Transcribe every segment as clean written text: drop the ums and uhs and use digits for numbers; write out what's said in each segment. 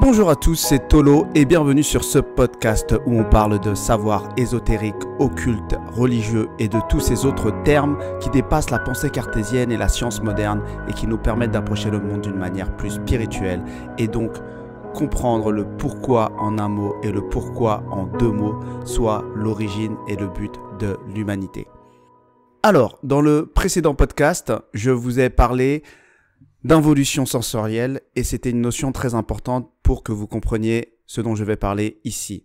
Bonjour à tous, c'est Tolo et bienvenue sur ce podcast où on parle de savoir ésotérique, occulte, religieux et de tous ces autres termes qui dépassent la pensée cartésienne et la science moderne et qui nous permettent d'approcher le monde d'une manière plus spirituelle et donc comprendre le pourquoi en un mot et le pourquoi en deux mots, soit l'origine et le but de l'humanité. Alors, dans le précédent podcast, je vous ai parlé d'involution sensorielle et c'était une notion très importante pour que vous compreniez ce dont je vais parler ici.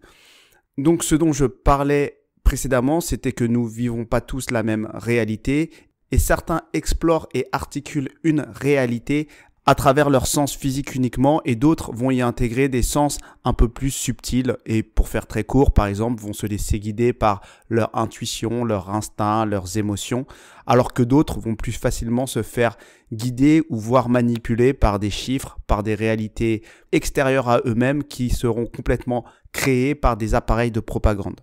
Donc ce dont je parlais précédemment, c'était que nous vivons pas tous la même réalité et certains explorent et articulent une réalité à travers leur sens physique uniquement et d'autres vont y intégrer des sens un peu plus subtils et pour faire très court, par exemple, vont se laisser guider par leur intuition, leur instinct, leurs émotions, alors que d'autres vont plus facilement se faire guider ou voire manipuler par des chiffres, par des réalités extérieures à eux-mêmes qui seront complètement créées par des appareils de propagande.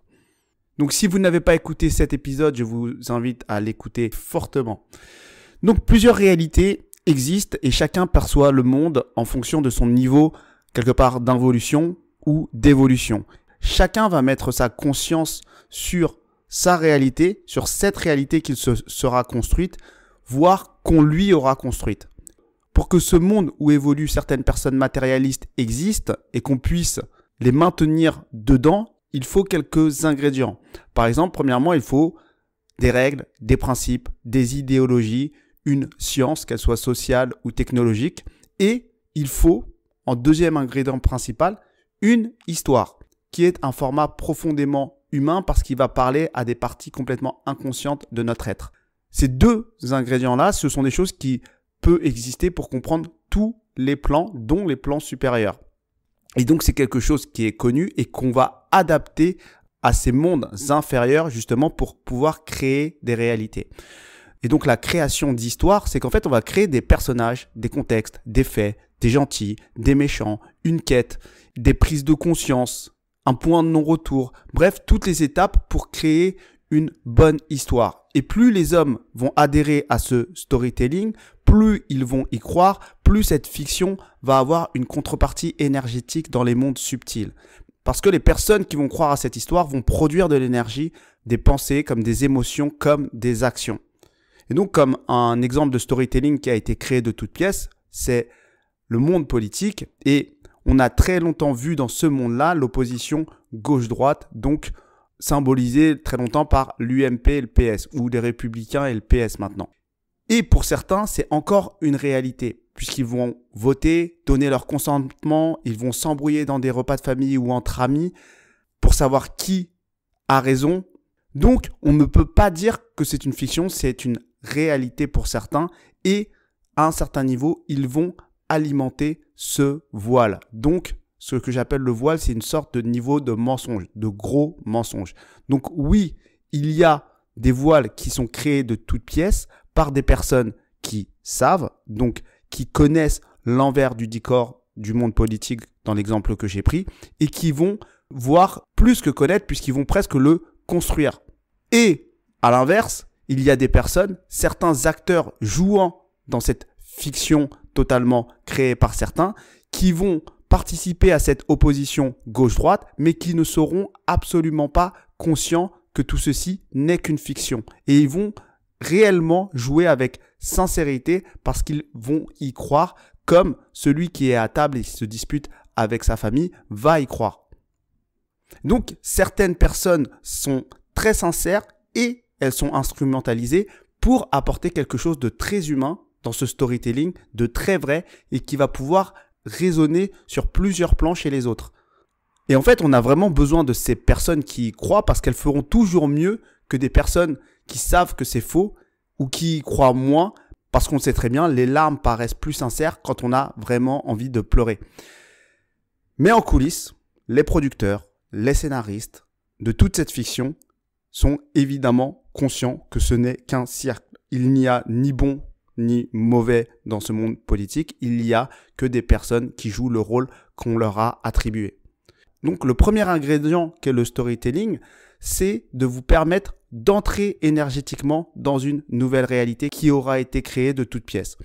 Donc si vous n'avez pas écouté cet épisode, je vous invite à l'écouter fortement. Donc plusieurs réalités existe et chacun perçoit le monde en fonction de son niveau quelque part d'involution ou d'évolution. Chacun va mettre sa conscience sur sa réalité, sur cette réalité qu'il se sera construite, voire qu'on lui aura construite. Pour que ce monde où évoluent certaines personnes matérialistes existe et qu'on puisse les maintenir dedans, il faut quelques ingrédients. Par exemple, premièrement, il faut des règles, des principes, des idéologies, une science, qu'elle soit sociale ou technologique, et il faut, en deuxième ingrédient principal, une histoire, qui est un format profondément humain parce qu'il va parler à des parties complètement inconscientes de notre être. Ces deux ingrédients-là, ce sont des choses qui peuvent exister pour comprendre tous les plans, dont les plans supérieurs. Et donc c'est quelque chose qui est connu et qu'on va adapter à ces mondes inférieurs justement pour pouvoir créer des réalités. Et donc la création d'histoire, c'est qu'en fait on va créer des personnages, des contextes, des faits, des gentils, des méchants, une quête, des prises de conscience, un point de non-retour, bref, toutes les étapes pour créer une bonne histoire. Et plus les hommes vont adhérer à ce storytelling, plus ils vont y croire, plus cette fiction va avoir une contrepartie énergétique dans les mondes subtils. Parce que les personnes qui vont croire à cette histoire vont produire de l'énergie, des pensées, comme des émotions, comme des actions. Et donc, comme un exemple de storytelling qui a été créé de toutes pièces, c'est le monde politique. Et on a très longtemps vu dans ce monde-là l'opposition gauche-droite, donc symbolisée très longtemps par l'UMP et le PS, ou les Républicains et le PS maintenant. Et pour certains, c'est encore une réalité, puisqu'ils vont voter, donner leur consentement, ils vont s'embrouiller dans des repas de famille ou entre amis pour savoir qui a raison. Donc, on ne peut pas dire que c'est une fiction, c'est une réalité pour certains et à un certain niveau, ils vont alimenter ce voile. Donc, ce que j'appelle le voile, c'est une sorte de niveau de mensonge, de gros mensonge. Donc oui, il y a des voiles qui sont créés de toutes pièces par des personnes qui savent, donc qui connaissent l'envers du décor du monde politique dans l'exemple que j'ai pris et qui vont voir plus que connaître puisqu'ils vont presque le construire. Et à l'inverse, il y a des personnes, certains acteurs jouant dans cette fiction totalement créée par certains, qui vont participer à cette opposition gauche-droite, mais qui ne seront absolument pas conscients que tout ceci n'est qu'une fiction. Et ils vont réellement jouer avec sincérité parce qu'ils vont y croire comme celui qui est à table et qui se dispute avec sa famille va y croire. Donc, certaines personnes sont très sincères et elles sont instrumentalisées pour apporter quelque chose de très humain dans ce storytelling, de très vrai et qui va pouvoir résonner sur plusieurs plans chez les autres. Et en fait, on a vraiment besoin de ces personnes qui y croient parce qu'elles feront toujours mieux que des personnes qui savent que c'est faux ou qui y croient moins parce qu'on sait très bien, les larmes paraissent plus sincères quand on a vraiment envie de pleurer. Mais en coulisses, les producteurs, les scénaristes de toute cette fiction sont évidemment conscients que ce n'est qu'un cirque. Il n'y a ni bon ni mauvais dans ce monde politique. Il n'y a que des personnes qui jouent le rôle qu'on leur a attribué. Donc le premier ingrédient qu'est le storytelling, c'est de vous permettre d'entrer énergétiquement dans une nouvelle réalité qui aura été créée de toutes pièces.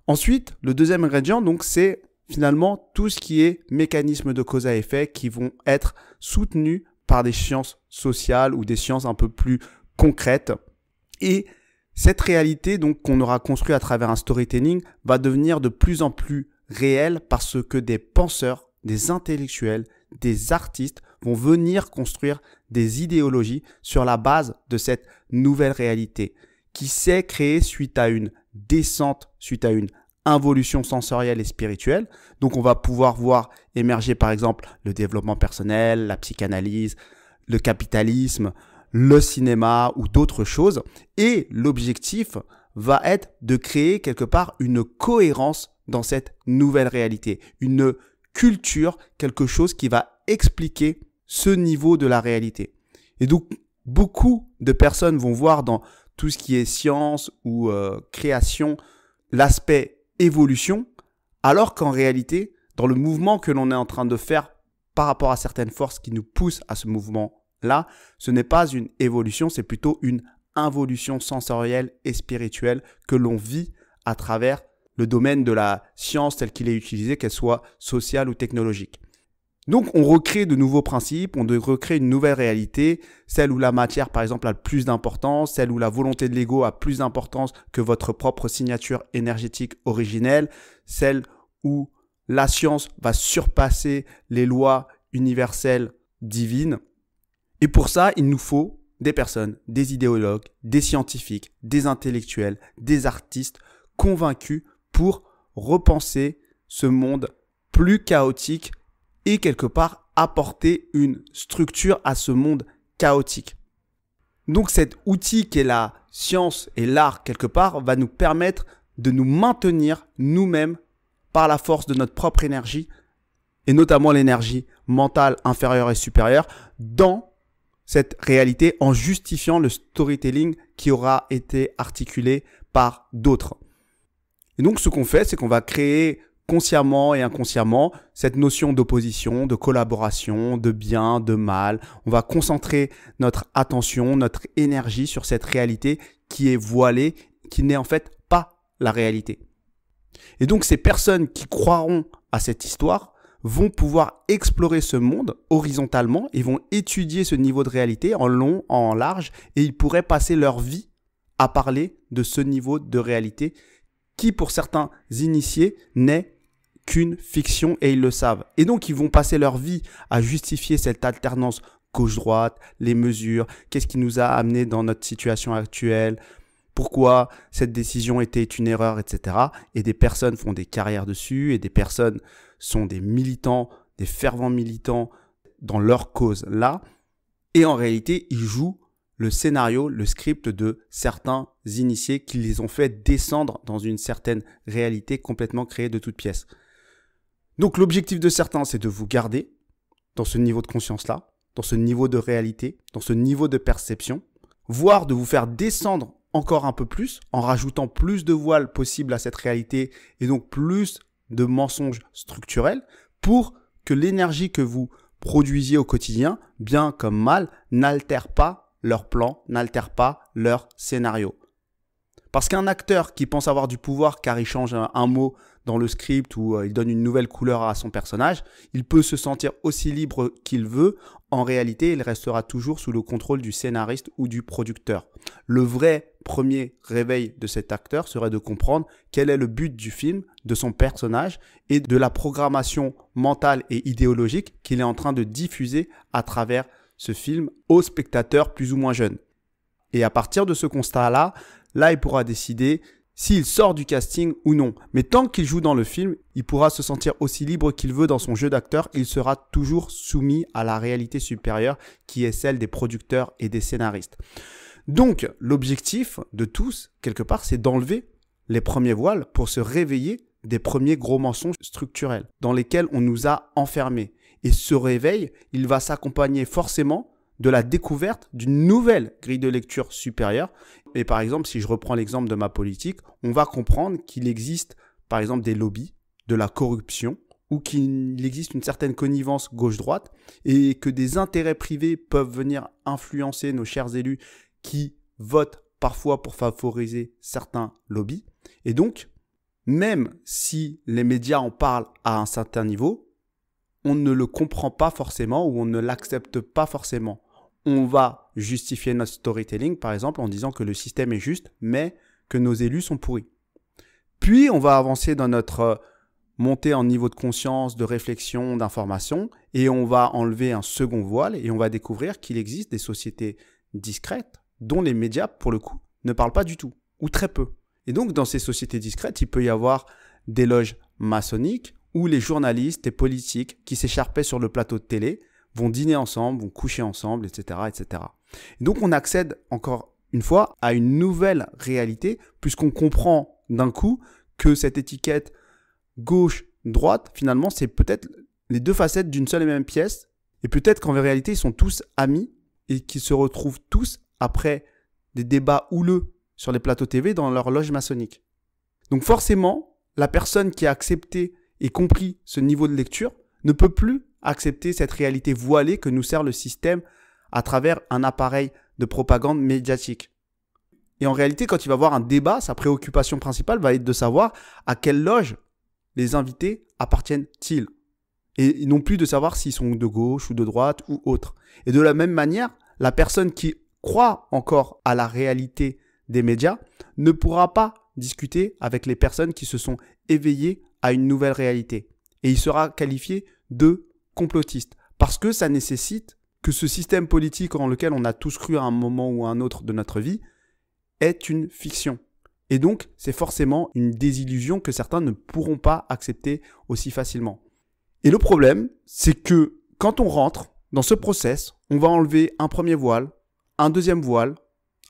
Ensuite, le deuxième ingrédient, donc, c'est finalement tout ce qui est mécanisme de cause à effet qui vont être soutenus par des sciences sociales ou des sciences un peu plus concrètes. Et cette réalité donc qu'on aura construite à travers un storytelling va devenir de plus en plus réelle parce que des penseurs, des intellectuels, des artistes vont venir construire des idéologies sur la base de cette nouvelle réalité qui s'est créée suite à une descente, suite à une involution sensorielle et spirituelle. Donc on va pouvoir voir émerger par exemple le développement personnel, la psychanalyse, le capitalisme, le cinéma ou d'autres choses. Et l'objectif va être de créer quelque part une cohérence dans cette nouvelle réalité, une culture, quelque chose qui va expliquer ce niveau de la réalité. Et donc beaucoup de personnes vont voir dans tout ce qui est science ou création l'aspect évolution, alors qu'en réalité, dans le mouvement que l'on est en train de faire par rapport à certaines forces qui nous poussent à ce mouvement-là, ce n'est pas une évolution, c'est plutôt une involution sensorielle et spirituelle que l'on vit à travers le domaine de la science tel qu'il est utilisé, qu'elle soit sociale ou technologique. Donc, on recrée de nouveaux principes, on recrée une nouvelle réalité, celle où la matière, par exemple, a plus d'importance, celle où la volonté de l'ego a plus d'importance que votre propre signature énergétique originelle, celle où la science va surpasser les lois universelles divines. Et pour ça, il nous faut des personnes, des idéologues, des scientifiques, des intellectuels, des artistes convaincus pour repenser ce monde plus chaotique et quelque part apporter une structure à ce monde chaotique. Donc cet outil qu'est la science et l'art quelque part va nous permettre de nous maintenir nous-mêmes par la force de notre propre énergie et notamment l'énergie mentale inférieure et supérieure dans cette réalité en justifiant le storytelling qui aura été articulé par d'autres. Et donc ce qu'on fait, c'est qu'on va créer consciemment et inconsciemment cette notion d'opposition, de collaboration, de bien, de mal. On va concentrer notre attention, notre énergie sur cette réalité qui est voilée, qui n'est en fait pas la réalité. Et donc ces personnes qui croiront à cette histoire vont pouvoir explorer ce monde horizontalement, ils vont étudier ce niveau de réalité en long, en large, et ils pourraient passer leur vie à parler de ce niveau de réalité qui, pour certains initiés, n'est qu'une fiction et ils le savent. Et donc, ils vont passer leur vie à justifier cette alternance gauche-droite, les mesures, qu'est-ce qui nous a amené dans notre situation actuelle, pourquoi cette décision était une erreur, etc. Et des personnes font des carrières dessus et des personnes sont des militants, des fervents militants dans leur cause là. Et en réalité, ils jouent le scénario, le script de certains initiés qui les ont fait descendre dans une certaine réalité complètement créée de toutes pièces. Donc l'objectif de certains, c'est de vous garder dans ce niveau de conscience-là, dans ce niveau de réalité, dans ce niveau de perception, voire de vous faire descendre encore un peu plus en rajoutant plus de voiles possibles à cette réalité et donc plus de mensonges structurels pour que l'énergie que vous produisiez au quotidien, bien comme mal, n'altère pas leur plan, n'altère pas leur scénario. Parce qu'un acteur qui pense avoir du pouvoir car il change un mot dans le script ou il donne une nouvelle couleur à son personnage, il peut se sentir aussi libre qu'il veut. En réalité, il restera toujours sous le contrôle du scénariste ou du producteur. Le vrai premier réveil de cet acteur serait de comprendre quel est le but du film, de son personnage et de la programmation mentale et idéologique qu'il est en train de diffuser à travers ce film aux spectateurs plus ou moins jeunes. Et à partir de ce constat-là, il pourra décider s'il sort du casting ou non. Mais tant qu'il joue dans le film, il pourra se sentir aussi libre qu'il veut dans son jeu d'acteur. Il sera toujours soumis à la réalité supérieure qui est celle des producteurs et des scénaristes. Donc, l'objectif de tous, quelque part, c'est d'enlever les premiers voiles pour se réveiller des premiers gros mensonges structurels dans lesquels on nous a enfermés. Et ce réveil, il va s'accompagner forcément de la découverte d'une nouvelle grille de lecture supérieure. Et par exemple, si je reprends l'exemple de ma politique, on va comprendre qu'il existe par exemple des lobbies, de la corruption, ou qu'il existe une certaine connivence gauche-droite, et que des intérêts privés peuvent venir influencer nos chers élus qui votent parfois pour favoriser certains lobbies. Et donc, même si les médias en parlent à un certain niveau, on ne le comprend pas forcément ou on ne l'accepte pas forcément. On va justifier notre storytelling, par exemple, en disant que le système est juste, mais que nos élus sont pourris. Puis, on va avancer dans notre montée en niveau de conscience, de réflexion, d'information, et on va enlever un second voile et on va découvrir qu'il existe des sociétés discrètes dont les médias, pour le coup, ne parlent pas du tout, ou très peu. Et donc, dans ces sociétés discrètes, il peut y avoir des loges maçonniques où les journalistes et politiques qui s'écharpaient sur le plateau de télé vont dîner ensemble, vont coucher ensemble, etc., etc. Et donc, on accède encore une fois à une nouvelle réalité puisqu'on comprend d'un coup que cette étiquette gauche-droite, finalement, c'est peut-être les deux facettes d'une seule et même pièce. Et peut-être qu'en réalité, ils sont tous amis et qu'ils se retrouvent tous après des débats houleux sur les plateaux TV dans leur loge maçonnique. Donc forcément, la personne qui a accepté et compris ce niveau de lecture ne peut plus accepter cette réalité voilée que nous sert le système à travers un appareil de propagande médiatique. Et en réalité, quand il va avoir un débat, sa préoccupation principale va être de savoir à quelle loge les invités appartiennent-ils. Et non plus de savoir s'ils sont de gauche ou de droite ou autre. Et de la même manière, la personne qui croit encore à la réalité des médias ne pourra pas discuter avec les personnes qui se sont éveillées à une nouvelle réalité. Et il sera qualifié de complotiste. Parce que ça nécessite que ce système politique en lequel on a tous cru à un moment ou à un autre de notre vie est une fiction. Et donc, c'est forcément une désillusion que certains ne pourront pas accepter aussi facilement. Et le problème, c'est que quand on rentre dans ce process, on va enlever un premier voile, un deuxième voile,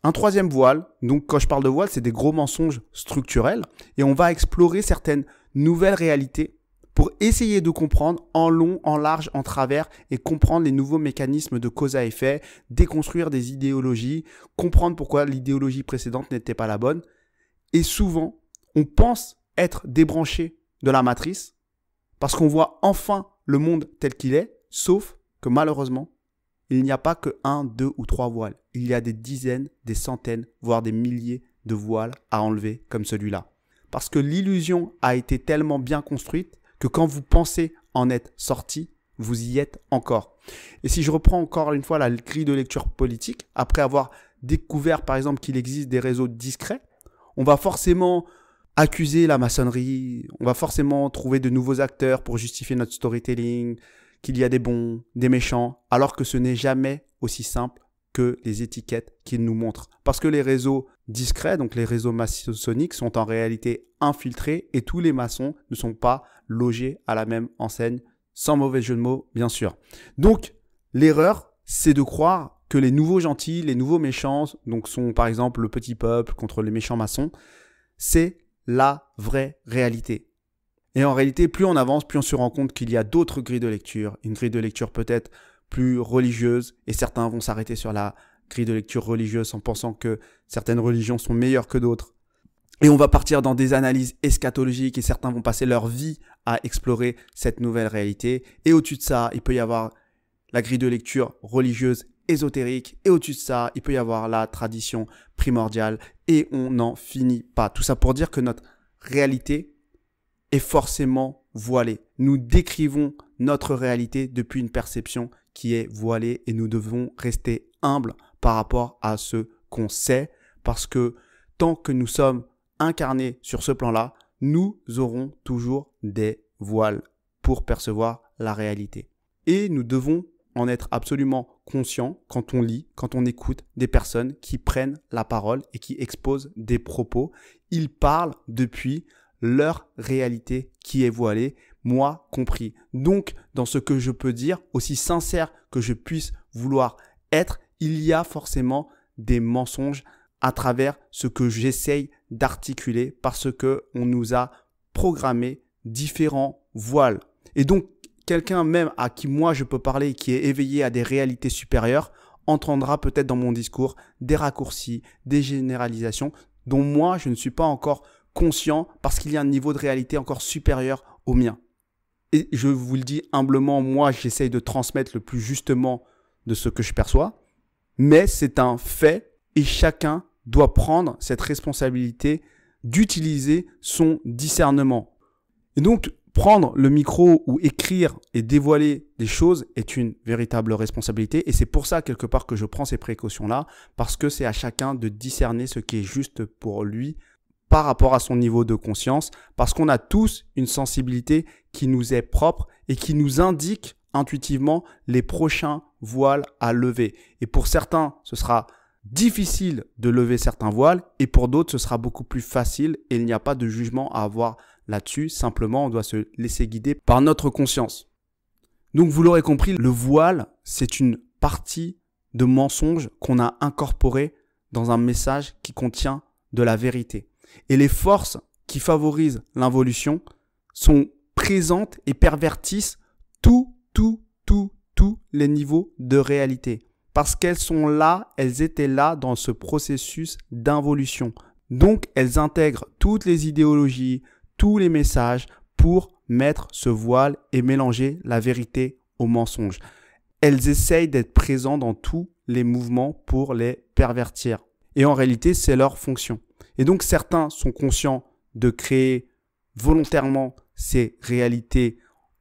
un troisième voile. Donc, quand je parle de voile, c'est des gros mensonges structurels. Et on va explorer certaines nouvelles réalités pour essayer de comprendre en long, en large, en travers et comprendre les nouveaux mécanismes de cause à effet, déconstruire des idéologies, comprendre pourquoi l'idéologie précédente n'était pas la bonne. Et souvent, on pense être débranché de la matrice parce qu'on voit enfin le monde tel qu'il est, sauf que malheureusement, il n'y a pas que 1, 2 ou 3 voiles. Il y a des dizaines, des centaines, voire des milliers de voiles à enlever comme celui-là. Parce que l'illusion a été tellement bien construite que quand vous pensez en être sorti, vous y êtes encore. Et si je reprends encore une fois la grille de lecture politique, après avoir découvert par exemple qu'il existe des réseaux discrets, on va forcément accuser la maçonnerie, on va forcément trouver de nouveaux acteurs pour justifier notre storytelling, qu'il y a des bons, des méchants, alors que ce n'est jamais aussi simple que les étiquettes qu'ils nous montrent. Parce que les réseaux discrets, donc les réseaux maçonniques, sont en réalité infiltrés et tous les maçons ne sont pas logés à la même enseigne, sans mauvais jeu de mots, bien sûr. Donc, l'erreur, c'est de croire que les nouveaux gentils, les nouveaux méchants, donc sont par exemple le petit peuple contre les méchants maçons, c'est la vraie réalité. Et en réalité, plus on avance, plus on se rend compte qu'il y a d'autres grilles de lecture. Une grille de lecture peut-être plus religieuse, et certains vont s'arrêter sur la grille de lecture religieuse en pensant que certaines religions sont meilleures que d'autres. Et on va partir dans des analyses eschatologiques et certains vont passer leur vie à explorer cette nouvelle réalité. Et au-dessus de ça, il peut y avoir la grille de lecture religieuse ésotérique. Et au-dessus de ça, il peut y avoir la tradition primordiale. Et on n'en finit pas. Tout ça pour dire que notre réalité est forcément voilée. Nous décrivons notre réalité depuis une perception qui est voilée et nous devons rester humbles par rapport à ce qu'on sait parce que tant que nous sommes incarnés sur ce plan-là, nous aurons toujours des voiles pour percevoir la réalité. Et nous devons en être absolument conscients quand on lit, quand on écoute des personnes qui prennent la parole et qui exposent des propos. Ils parlent depuis leur réalité qui est voilée, moi compris. Donc, dans ce que je peux dire, aussi sincère que je puisse vouloir être, il y a forcément des mensonges à travers ce que j'essaye d'articuler parce que on nous a programmé différents voiles. Et donc, quelqu'un même à qui moi je peux parler, qui est éveillé à des réalités supérieures, entendra peut-être dans mon discours des raccourcis, des généralisations dont moi je ne suis pas encore conscient parce qu'il y a un niveau de réalité encore supérieur au mien. Et je vous le dis humblement, moi j'essaye de transmettre le plus justement de ce que je perçois, mais c'est un fait et chacun doit prendre cette responsabilité d'utiliser son discernement. Et donc, prendre le micro ou écrire et dévoiler des choses est une véritable responsabilité. Et c'est pour ça, quelque part, que je prends ces précautions-là, parce que c'est à chacun de discerner ce qui est juste pour lui par rapport à son niveau de conscience, parce qu'on a tous une sensibilité qui nous est propre et qui nous indique intuitivement les prochains voiles à lever. Et pour certains, ce sera difficile de lever certains voiles et pour d'autres, ce sera beaucoup plus facile et il n'y a pas de jugement à avoir là-dessus. Simplement, on doit se laisser guider par notre conscience. Donc, vous l'aurez compris, le voile, c'est une partie de mensonge qu'on a incorporée dans un message qui contient de la vérité. Et les forces qui favorisent l'involution sont présentes et pervertissent tous les niveaux de réalité. Parce qu'elles sont là, elles étaient là dans ce processus d'involution. Donc, elles intègrent toutes les idéologies, tous les messages pour mettre ce voile et mélanger la vérité au mensonge. Elles essayent d'être présentes dans tous les mouvements pour les pervertir. Et en réalité, c'est leur fonction. Et donc, certains sont conscients de créer volontairement ces réalités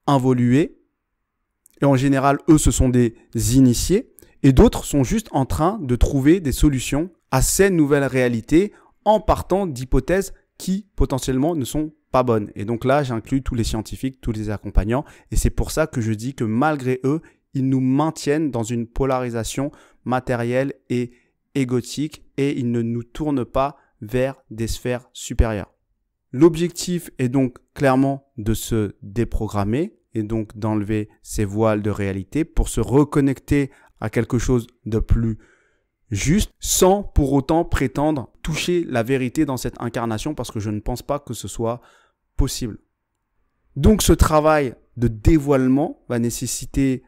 involuées. Et en général, eux, ce sont des initiés. Et d'autres sont juste en train de trouver des solutions à ces nouvelles réalités en partant d'hypothèses qui potentiellement ne sont pas bonnes. Et donc là, j'inclus tous les scientifiques, tous les accompagnants. Et c'est pour ça que je dis que malgré eux, ils nous maintiennent dans une polarisation matérielle et égotique et ils ne nous tournent pas vers des sphères supérieures. L'objectif est donc clairement de se déprogrammer et donc d'enlever ces voiles de réalité pour se reconnecter à quelque chose de plus juste sans pour autant prétendre toucher la vérité dans cette incarnation parce que je ne pense pas que ce soit possible. Donc ce travail de dévoilement va nécessiter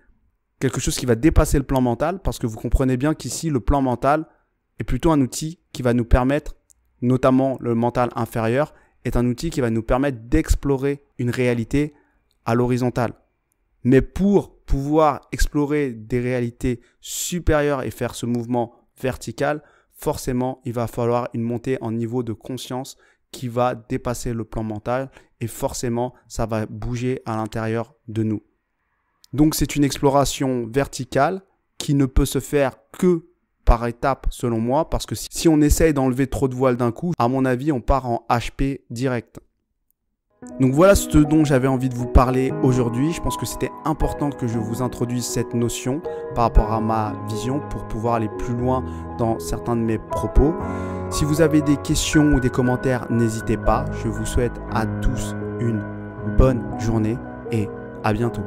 quelque chose qui va dépasser le plan mental parce que vous comprenez bien qu'ici le plan mental est plutôt un outil qui va nous permettre, notamment le mental inférieur, est un outil qui va nous permettre d'explorer une réalité à l'horizontale. Mais pour pouvoir explorer des réalités supérieures et faire ce mouvement vertical, forcément, il va falloir une montée en niveau de conscience qui va dépasser le plan mental et forcément, ça va bouger à l'intérieur de nous. Donc, c'est une exploration verticale qui ne peut se faire que par étapes selon moi parce que si on essaye d'enlever trop de voiles d'un coup, à mon avis, on part en HP direct. Donc voilà ce dont j'avais envie de vous parler aujourd'hui. Je pense que c'était important que je vous introduise cette notion par rapport à ma vision pour pouvoir aller plus loin dans certains de mes propos. Si vous avez des questions ou des commentaires, n'hésitez pas. Je vous souhaite à tous une bonne journée et à bientôt.